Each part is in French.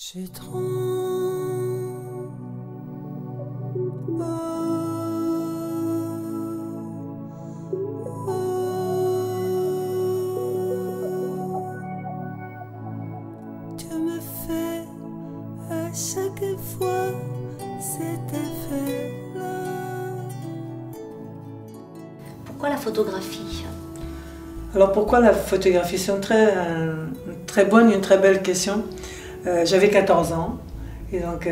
J'ai trop... Tu me fais à chaque fois cet effet-là. Pourquoi la photographie? Alors pourquoi la photographie? C'est une très bonne, une très belle question. J'avais 14 ans et donc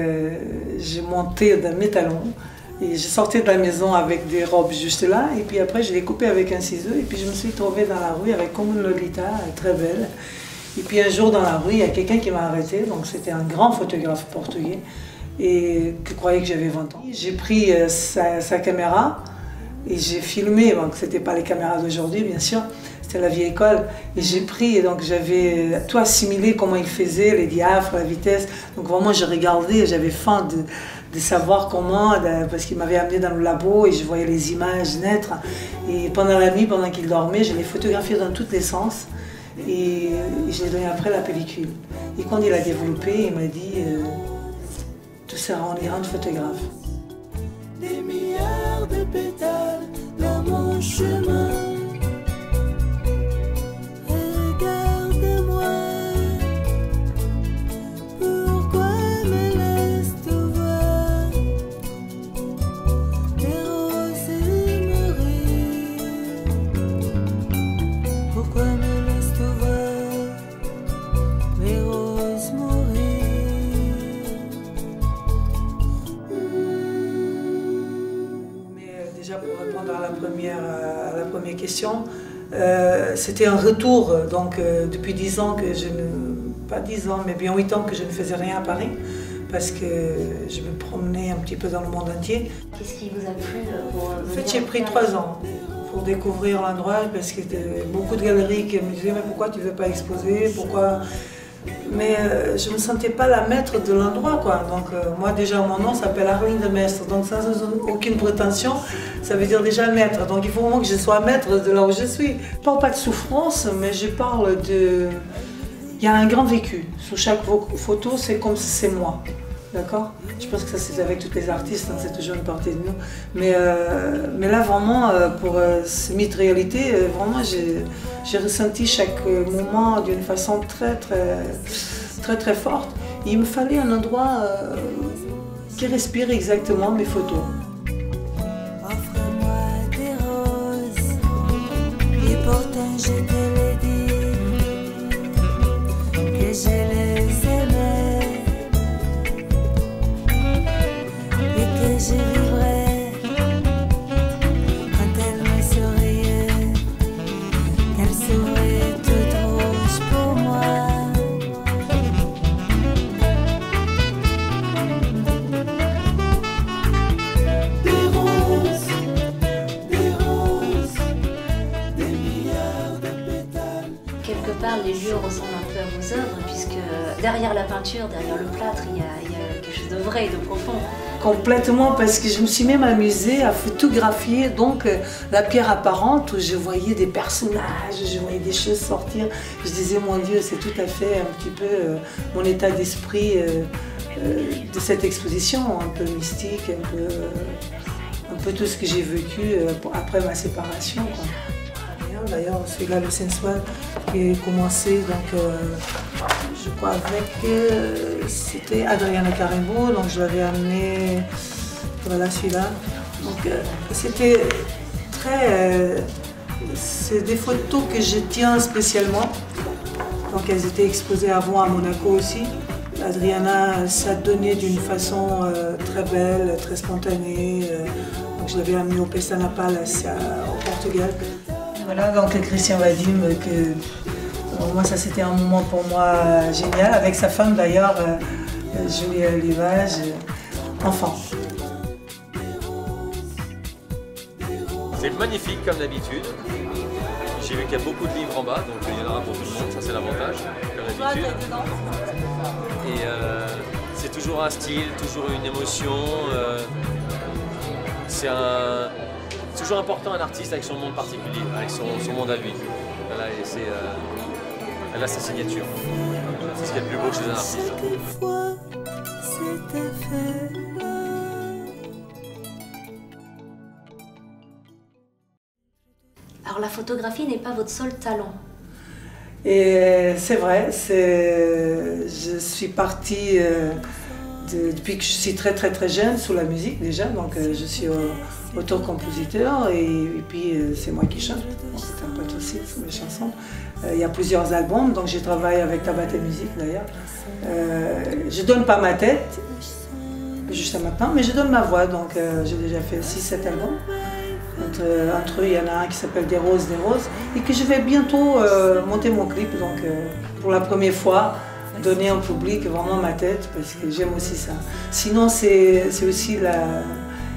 j'ai monté dans mes talons et j'ai sorti de la maison avec des robes juste là et puis après je l'ai coupé avec un ciseau et puis je me suis trouvée dans la rue avec comme une Lolita très belle. Et puis un jour dans la rue il y a quelqu'un qui m'a arrêté, donc c'était un grand photographe portugais et qui croyait que j'avais 20 ans. J'ai pris sa caméra et j'ai filmé, donc c'était pas les caméras d'aujourd'hui bien sûr, c'était la vieille école, et j'ai pris, et donc j'avais tout assimilé, comment il faisait, les diaphes, la vitesse, donc vraiment je regardais, j'avais faim de savoir comment, parce qu'il m'avait amené dans le labo et je voyais les images naître, et pendant la nuit, pendant qu'il dormait, je l'ai photographié dans tous les sens, et je l'ai donné après la pellicule. Et quand il a développé, il m'a dit, tout ça, on ira de photographe. Des milliards de pétales dans mon chemin. Regarde-moi, pourquoi me laisses-tu voir les roses mourir? Pourquoi me laisses-tu voir les roses mourir? Déjà pour répondre à la première question, c'était un retour, donc depuis 10 ans que je ne... pas 10 ans, mais bien 8 ans que je ne faisais rien à Paris, parce que je me promenais un petit peu dans le monde entier. Qu'est-ce qui vous a plu pour En fait, j'ai pris 3 ans pour découvrir l'endroit, parce qu'il y avait beaucoup de galeries qui me disaient « mais pourquoi tu ne veux pas exposer, pourquoi ?» Mais je ne me sentais pas la maître de l'endroit, quoi. Donc moi déjà mon nom s'appelle Arline de Mestre, donc sans aucune prétention, ça veut dire déjà maître. Donc il faut vraiment que je sois maître de là où je suis. Je ne parle pas de souffrance, mais je parle de... Il y a un grand vécu. Sur chaque photo, c'est comme si c'est moi. D'accord? Je pense que ça c'est avec tous les artistes, hein, c'est toujours une partie de nous. Mais là vraiment, pour ce mythe réalité, vraiment j'ai ressenti chaque moment d'une façon très forte. Et il me fallait un endroit qui respire exactement mes photos. Offre-moi des roses, et pourtant je te l'ai dit, que je les aimais, et que je vivrais quand elle me souriait, qu'elle souriait toute rouge pour moi. Quelque part, les lieux ressemblent un peu à vos œuvres, puisque derrière la peinture, derrière le plâtre, il y a quelque chose de vrai et de profond. Complètement, parce que je me suis même amusée à photographier donc la pierre apparente où je voyais des personnages, je voyais des choses sortir. Je disais mon Dieu, c'est tout à fait un petit peu mon état d'esprit de cette exposition, un peu mystique, un peu tout ce que j'ai vécu après ma séparation, quoi. D'ailleurs, c'est là le sensual qui a commencé, donc je crois avec, c'était Adriana Carembo, donc je l'avais amené, voilà celui-là. Donc c'était très, c'est des photos que je tiens spécialement, donc elles étaient exposées avant à Monaco aussi. Adriana s'adonnait d'une façon très belle, très spontanée, donc je l'avais amené au Pestana Palace au Portugal. Voilà, donc Christian Vadim, moi ça c'était un moment pour moi génial, avec sa femme d'ailleurs, Julie Olivage, enfant. C'est magnifique comme d'habitude. J'ai vu qu'il y a beaucoup de livres en bas, donc il y en aura pour tout le monde, ça c'est l'avantage, comme d'habitude. Et c'est toujours un style, toujours une émotion. C'est toujours important un artiste avec son monde particulier, avec son monde à lui. Voilà, et elle a sa signature. C'est ce qui est le plus beau chez un artiste. Alors la photographie n'est pas votre seul talent. Et c'est vrai, je suis partie depuis que je suis très jeune sous la musique déjà, donc je suis auteur-compositeur et puis c'est moi qui chante, c'est un pote aussi sur mes chansons. Il y a plusieurs albums, donc je travaille avec Tabata Music d'ailleurs. Je donne pas ma tête jusqu'à maintenant, mais je donne ma voix, donc j'ai déjà fait 6-7 albums. Entre eux, il y en a un qui s'appelle Des Roses, et que je vais bientôt monter mon clip, donc pour la première fois, donner au public vraiment ma tête, parce que j'aime aussi ça. Sinon, c'est aussi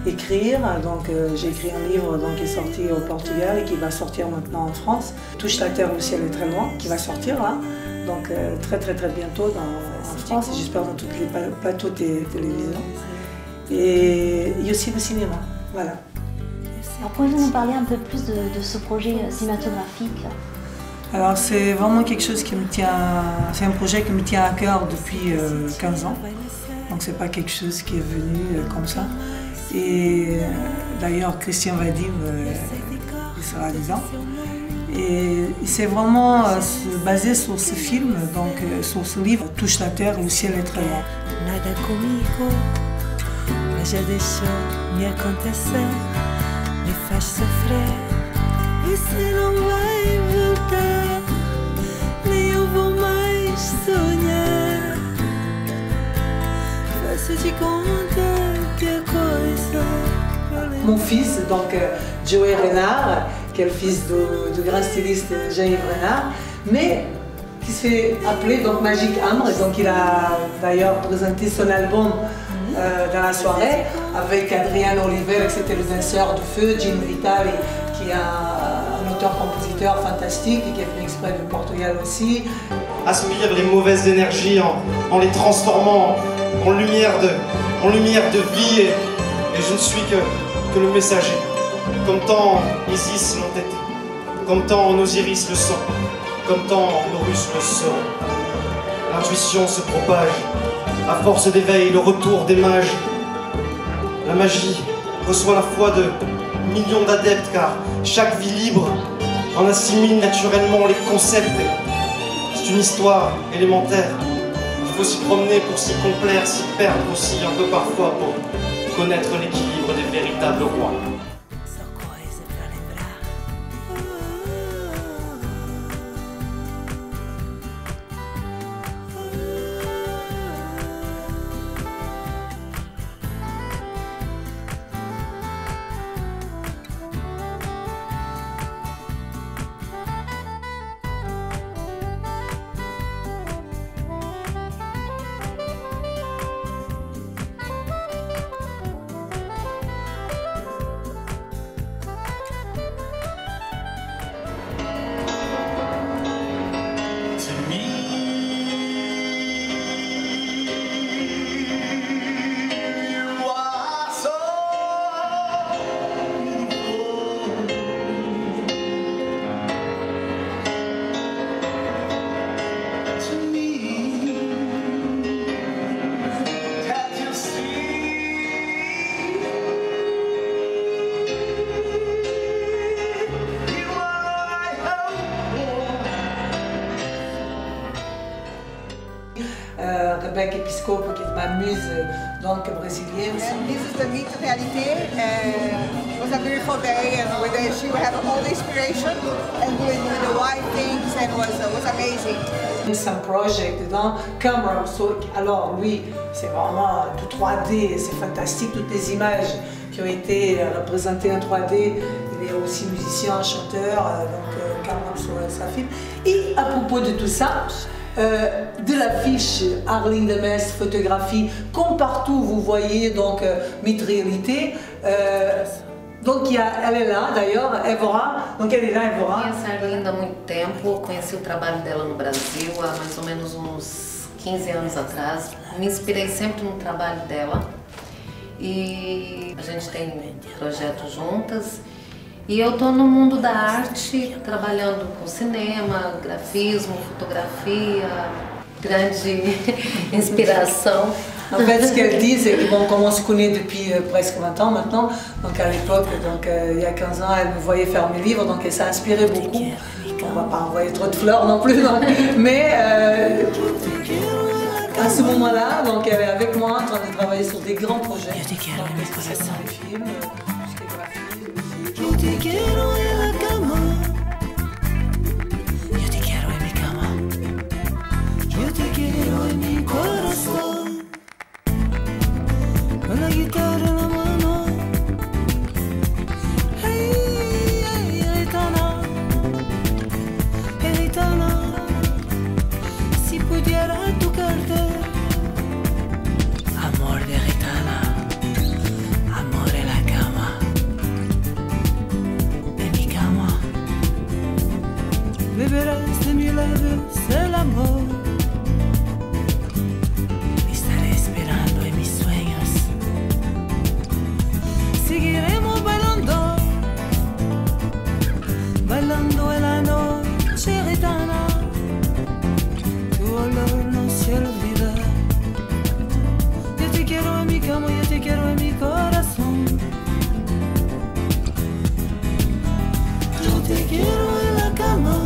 écrire, donc j'ai écrit un livre donc, qui est sorti au Portugal et qui va sortir maintenant en France. Touche la terre, le ciel est très loin, qui va sortir là, donc très bientôt en France, et j'espère dans tous les plateaux de télévision. Et il y a aussi le cinéma, voilà. Alors pouvez-vous nous parler un peu plus de ce projet cinématographique? Alors c'est vraiment quelque chose qui me tient, c'est un projet qui me tient à cœur depuis 15 ans. Donc c'est pas quelque chose qui est venu comme ça. Et d'ailleurs Christian Vadim, il sera dedans. Et c'est vraiment basé sur ce film, donc sur ce livre, Touche la terre, le ciel est très loin. Nada comigo, mas já deixou me acontecer. Me faz sofrer, você não vai voltar, nem eu vou mais sonhar. Faço de conta que a coisa. Mon fils, donc Joey Renard, qui est le fils du grand styliste Jean-Yves Renard, mais qui se fait appeler donc Magic Ambre, donc il a d'ailleurs présenté son album dans la soirée avec Adrian Oliver, qui c'était le danseur du feu, Jim Vitale, qui est un auteur-compositeur fantastique et qui est venu exprès du Portugal aussi. Aspire les mauvaises énergies en les transformant en lumière de vie et je ne suis que le messager. Comme tant Isis l'entêté, comme tant Osiris le sang, comme tant Horus le seront. L'intuition se propage. À force d'éveil, le retour des mages. La magie reçoit la foi de millions d'adeptes car chaque vie libre en assimile naturellement les concepts. C'est une histoire élémentaire. Il faut s'y promener pour s'y complaire, s'y perdre aussi un peu parfois pour connaître l'équilibre des véritables rois. Rebecca Episcopo, qui est ma muse donc brésilienne. And this is the meet reality. It was a beautiful day, and with the, she had all the inspiration and doing the white things, and was amazing. C'est un projet dedans, Camera. Alors lui, c'est vraiment tout 3D, c'est fantastique, toutes les images qui ont été représentées en 3D. Il est aussi musicien, chanteur, donc Camera sur sa film. Et à propos de tout ça, de l'affiche Arling de Metz photographie, comme partout vous voyez donc Mythe Réalité. Donc elle est là d'ailleurs, Évora. Donc elle est là, Évora. Conheço a Arlinda há muito tempo, conheci o trabalho dela no Brasil há mais ou menos uns 15 anos atrás. Me inspirei sempre no trabalho dela e a gente tem projetos juntas. E eu estou no mundo da arte, trabalhando com cinema, grafisme, fotografia, grande inspiration. En fait, ce qu'elle dit, c'est que bon, comme on se connaît depuis presque 20 ans maintenant, donc à l'époque, donc il y a 15 ans, elle me voyait faire mes livres, donc elle s'est inspirée beaucoup. On va pas envoyer trop de fleurs non plus, non. Mais à ce moment-là, donc elle est avec moi en train de travailler sur des grands projets. Des films, Yo te quiero en la cama. Yo te quiero en mi cama. Yo te quiero en mi corazón. Con la guitarra en la mano. Hey, hey, gitana. Hey, gitana. Si pudiera tocarte. Amor de gitana. Amor en la cama. Beberás de mi labios el amor. Me estaré esperando en mis sueños. Seguiremos bailando, bailando en la noche gitana. Tu olor no se olvida. Yo te quiero en mi cama, yo te quiero en mi corazón. Yo te quiero en la cama.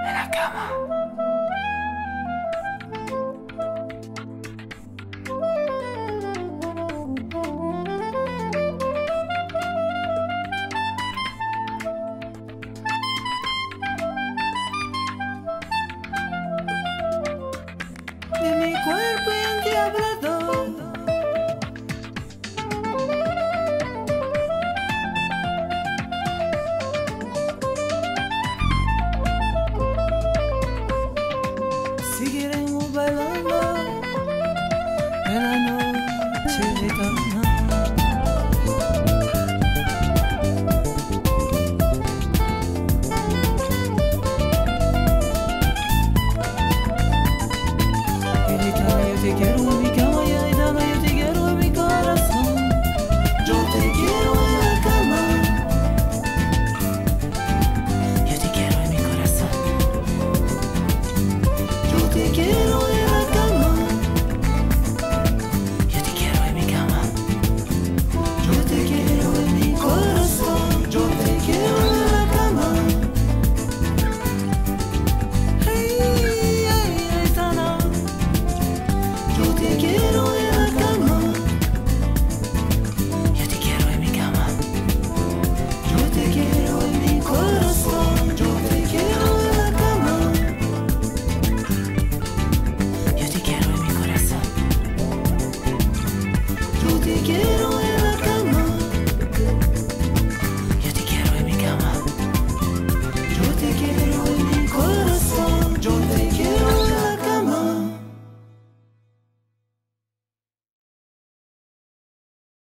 En la cama.